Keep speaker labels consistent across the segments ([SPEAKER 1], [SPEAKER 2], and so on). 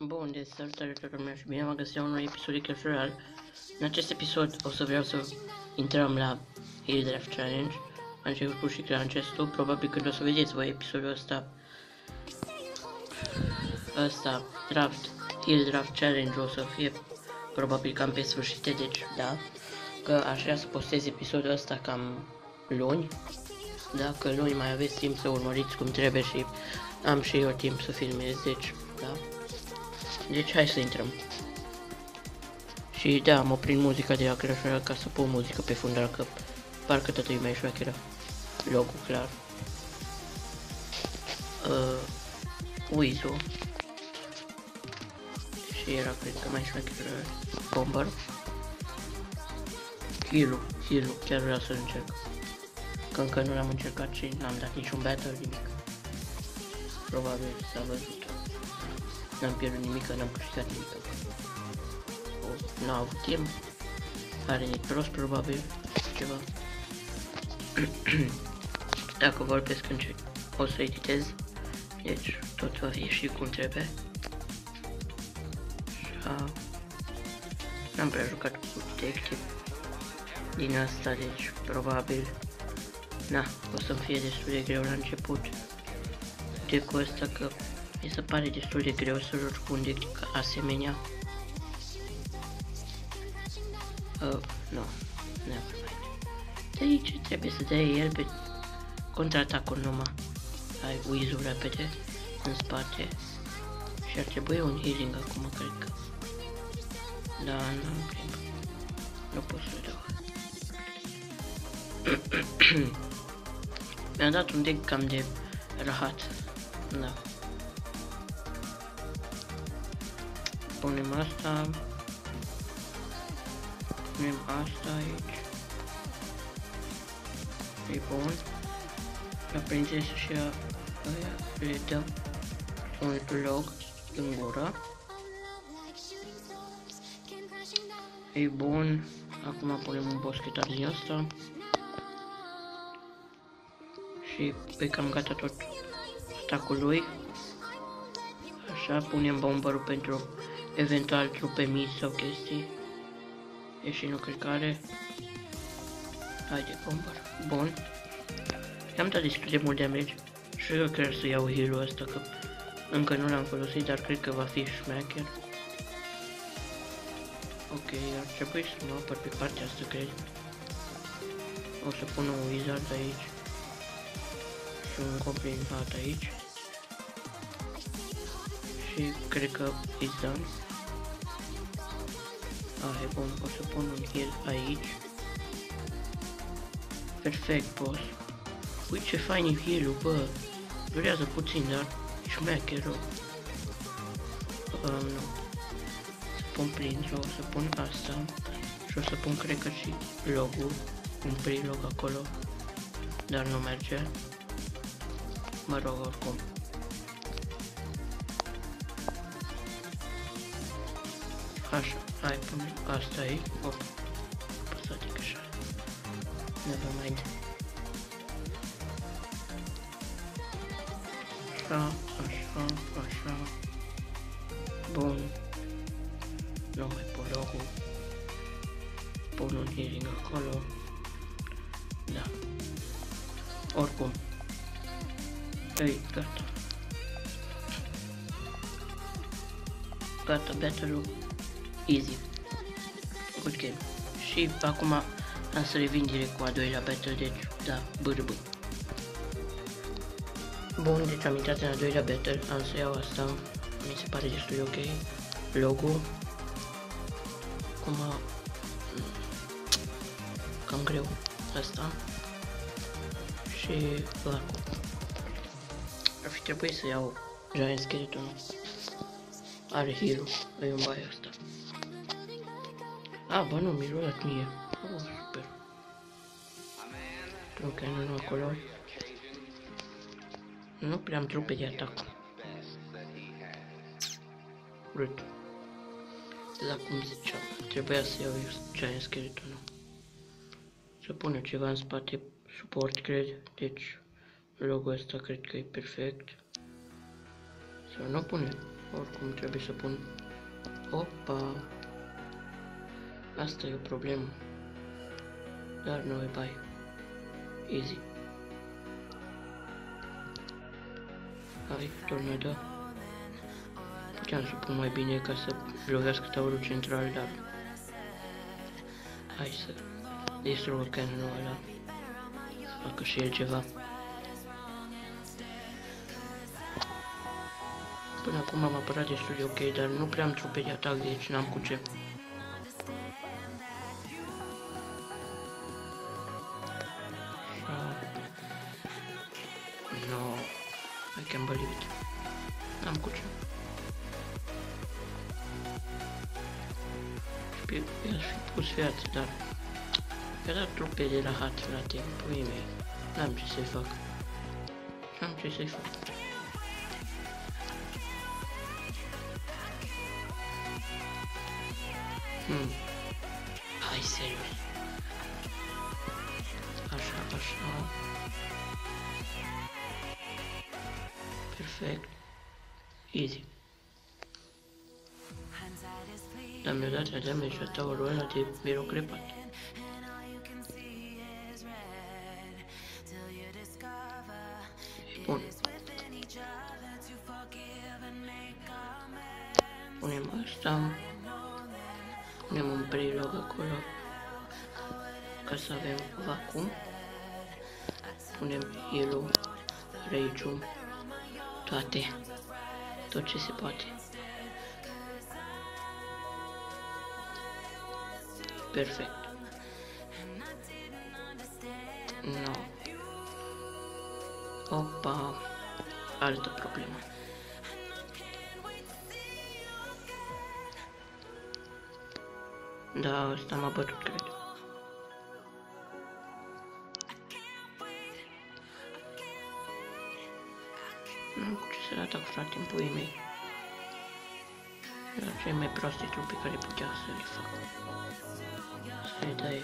[SPEAKER 1] Bun, deci salutare toată lumea și bine am găsit la un nou episod de Clash Royale. În acest episod o să vreau să intrăm la Hill Draft Challenge. Am început și acestul, probabil când o să vedeți voi episodul ăsta Hill Draft Challenge o să fie probabil cam pe sfârșite, deci da. Că aș vrea să postez episodul ăsta cam luni. Dacă luni mai aveți timp să urmăriți cum trebuie și am și eu timp să filmez, deci da. Deci hai să intrăm. Și da, am oprit muzica de la Clash Royale ca să pun muzică pe fundal, că parcă toată lumea e șmecheră. Logo clar. Wizu. Și era, cred că mai șmecheră, Bomber. Heal-ul, chiar vreau să încerc. Că încă nu l-am încercat și n-am dat niciun battle, nimic. Probabil s-a văzut. N-am pierdut nimic, n-am câștigat nimic. N-a avut timp. Are prost probabil ceva. Dacă vorbesc încet, o să editez. Deci tot va ieși cum trebuie. N-am prea jucat cu detective din asta, deci probabil o să-mi fie destul de greu la început. De cu asta că mi se pare destul de greu să joci cu un deck asemenea. Nu, de aici trebuie să dai el pe contraatacul numai. Ai Wizu repede în spate și ar trebui un healing acum, cred că. Da, n-am timp. Nu pot să dau. Mi-a dat un deck cam de rahat. Da. Punem asta. Punem asta aici. E bun. La prințesă și aia le dăm un log în gură. E bun. Acum punem un boschetar din asta. Și pe cam gata tot stacul lui. Așa, punem bomberul pentru eventual trupe mici sau chestii. Deși nu cred că are. Haide, bomber. Bun. I-am dat destul de mult damage. Și eu cred să iau heal-ul ăsta, că încă nu l-am folosit, dar cred că va fi șmecher. Ok, ar trebui să mă apăr pe partea asta, cred. O să pun un wizard aici. Și un goblin hat aici. Și cred că it's done. E bun, o să pun un heal aici. Perfect, boss. Uite ce fain e heal-ul, bă. Durează puțin, dar șmecherul. Nu. Să pun prințul, o să pun asta. Și o să pun, cred că și logul. Un prilog acolo. Dar nu merge. Mă rog, oricum. Așa, hai, punem asta aici. Păsatic așa. Never mind. Așa. Bun. Nu mai pun logul. Pun un healing acolo. Da. Oricum. Ei, gata. Gata, battle-ul. Easy. Good game. Și acum am să revin direct cu a doilea battle, deci da, bârbă. Bun, deci am intrat în a doilea battle, am să iau asta, mi se pare destul de ok. Logo. Acum cam greu asta. Și lacul. Ar fi trebuit să iau Giant Skeleton. Are heal-ul, e un bai asta. Bă, nu, mi-a luat mie. Super. Ok, nu acolo. Nu prea am trupe de atac. Urât. La cum ziceam, trebuia să iau Giant Skeleton. Să punem ceva în spate, suport, cred. Deci, logo ăsta cred că e perfect. Să nu punem Oricum trebuie să pun... Opa! Asta e o problemă. Dar nu e bai. Easy. Hai, tornado. Puteam să pun mai bine ca să lovească taurul central, dar... Hai să distrugă canonul ăla. Să facă și el ceva. Până acum am apărat destul de ok, dar nu prea am trupe de atac, deci n-am cu ce. No, I can't believe it. N-am cu ce. I-aș fi pus viață, dar... Mi-a dat trupe de la hat, frate, puii mei. N-am ce să-i fac. N-am ce să-i fac. Hai, serios. Așa, așa. Perfect. Easy. Dar mi-a dat damage la taurul ăla de birocrepat. Bun. Punem asta. Punem un prilog acolo. Ca să avem vacuum. Punem yellow, rage-ul, toate. Tot ce se poate. Perfect. No. Opa. Altă problemă. Da, ăsta m-a bătut, cred. Nu, ce să-l atac, frate, în puii mei. Era cei mai proaste trupe care putea să le fac. Să-i dai.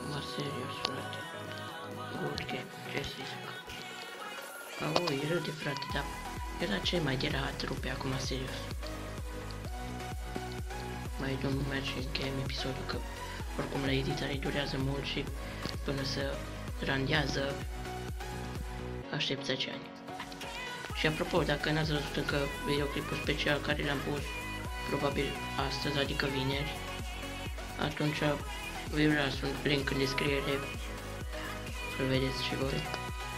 [SPEAKER 1] Mă, serios, frate. Good game, ce să-i zic. Au, e rău de frate, dar era cel mai de rahat trupe acum, serios. Mai dăm un match și încheiem episodul, că oricum la editare durează mult și până să randează aștept 10 ani. Și apropo, dacă n-ați văzut încă videoclipul special care l-am pus probabil astăzi, adică vineri, atunci voi las un link în descriere să-l vedeți și voi.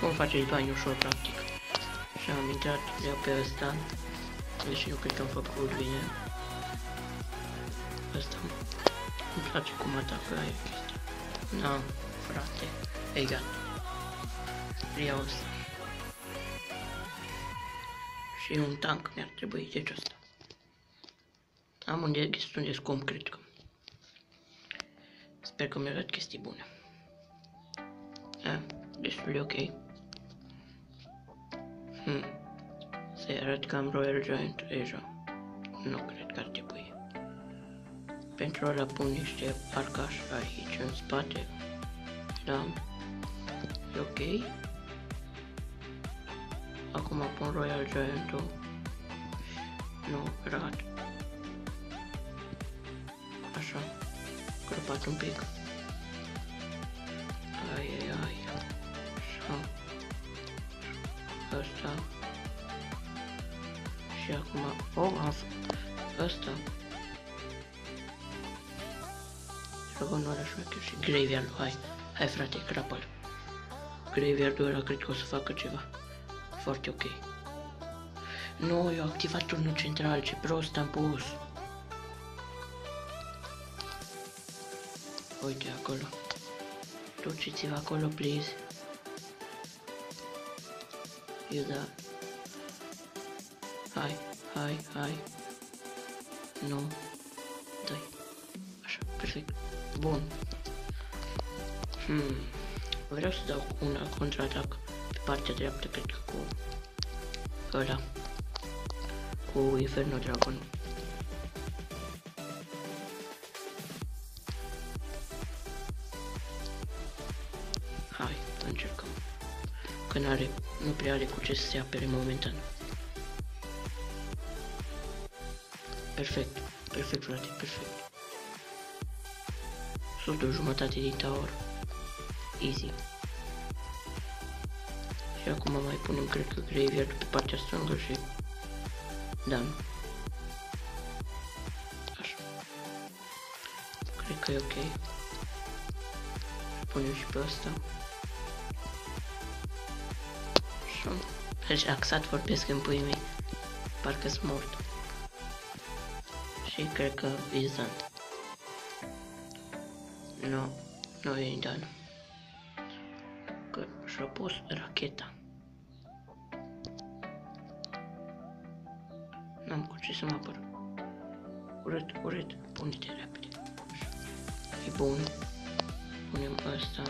[SPEAKER 1] Cum faceți bani ușor, practic. Și am intrat de pe ăsta, deși nu cred că am făcut bine. Ăsta îmi place cum atacă aia chestia. Na, frate, e gata. Iau ăsta. Și un tank mi-ar trebui, deci ăsta. Am un destul de scump, cred că. Sper că mi-a dat chestii bune. Destul de ok. Să-i arăt că am Royal Giant deja. Nu cred că ar trebui. Pentru ăla pun niște arcași aici în spate. Da. E ok. Acum pun Royal Giant-ul. Nu, rat. Așa. Crăpat un pic. Ai. Așa. Asta. Și acum... Asta. Dragonul ăla șmecher și Graveyard-ul, hai frate, crapă-l. Graveyard-ul ăla cred că o să facă ceva. Foarte ok. Nu, eu activat turnul central, ce prost am pus. Uite acolo. Duceți-vă acolo, please. Eu da. Hai. Nu. Dai. Așa, perfect. Bun. Vreau să dau un contraatac pe partea dreaptă, cred că cu ăla. Cu Inferno Dragon. Hai, încercăm. Că nu prea are cu ce să se apere momentan. Perfect, perfect frate, perfect. Sunt o jumătate din tower. Easy. Și acum mai punem, cred că, graveyard pe partea stângă și... Da, nu. Așa. Cred că e ok. Punem și pe ăsta. Așa. Relaxat vorbesc în puii mei. Parcă sunt mort. Și cred că e done. Nu e done. Că și-a pus racheta. N-am cu ce să mă apăr. Urât, pune-te repede. E bun. Punem ăsta.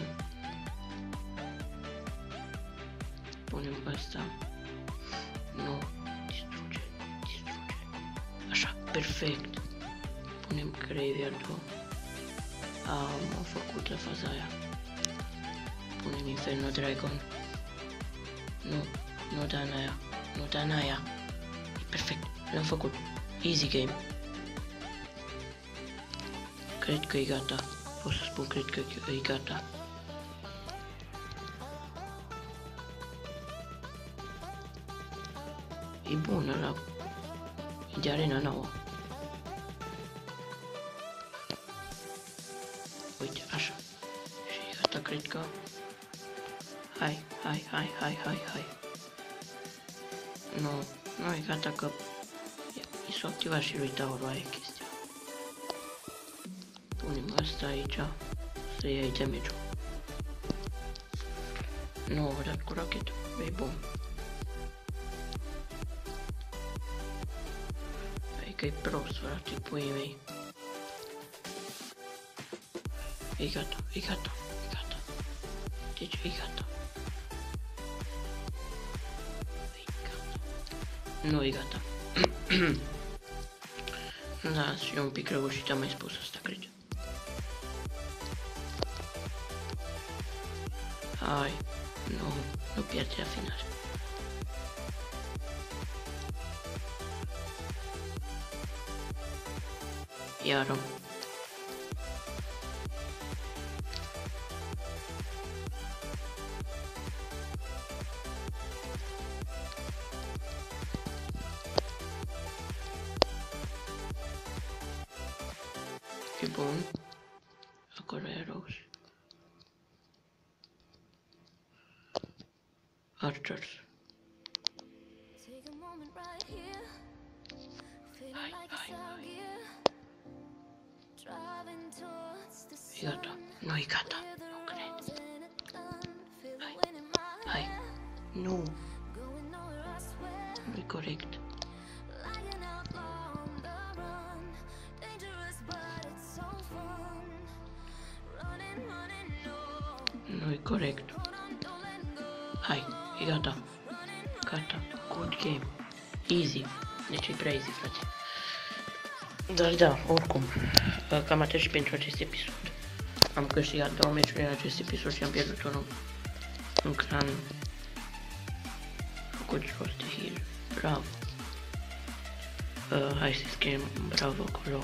[SPEAKER 1] Punem ăsta. Nu, distruge. Așa, perfect. Punem graveyard-ul. Am făcut la faza aia. Punem Inferno Dragon. Nu da în aia. E perfect, l-am făcut. Easy game. Cred că e gata. Pot să spun, cred că e gata. E bun ăla. E de arena nouă. Uite, așa. Și gata, cred că... Hai. Nu e gata că... I s-a activat și lui Tauro, aia e chestia. Punem asta aici. Să iei damage-ul. Nu am dat cu rachetă. E bun. Că e prost, frate, puii mei. E gata. Deci e gata. Nu e gata. Da, și un pic răușit am mai spus asta, cred. Hai, nu pierde la final. Iară. E bun. Acolo e roz. Archers. Hai. E gata. Nu e gata. Nu cred. Hai. Nu. Nu e corect. Nu e corect. Hai. E gata. Gata. Good game. Easy. Deci e prea easy, frate. Dar da, oricum, cam atât și pentru acest episod. Am câștigat 2 meciuri în acest episod și am pierdut unul. Un clan făcut jos de heal. Bravo. Hai să scriem bravo acolo.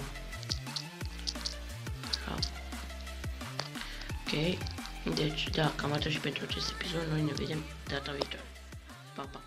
[SPEAKER 1] Bravo. Ok. Deci, da, cam atât și pentru acest episod. Noi ne vedem data viitoare. Pa, pa.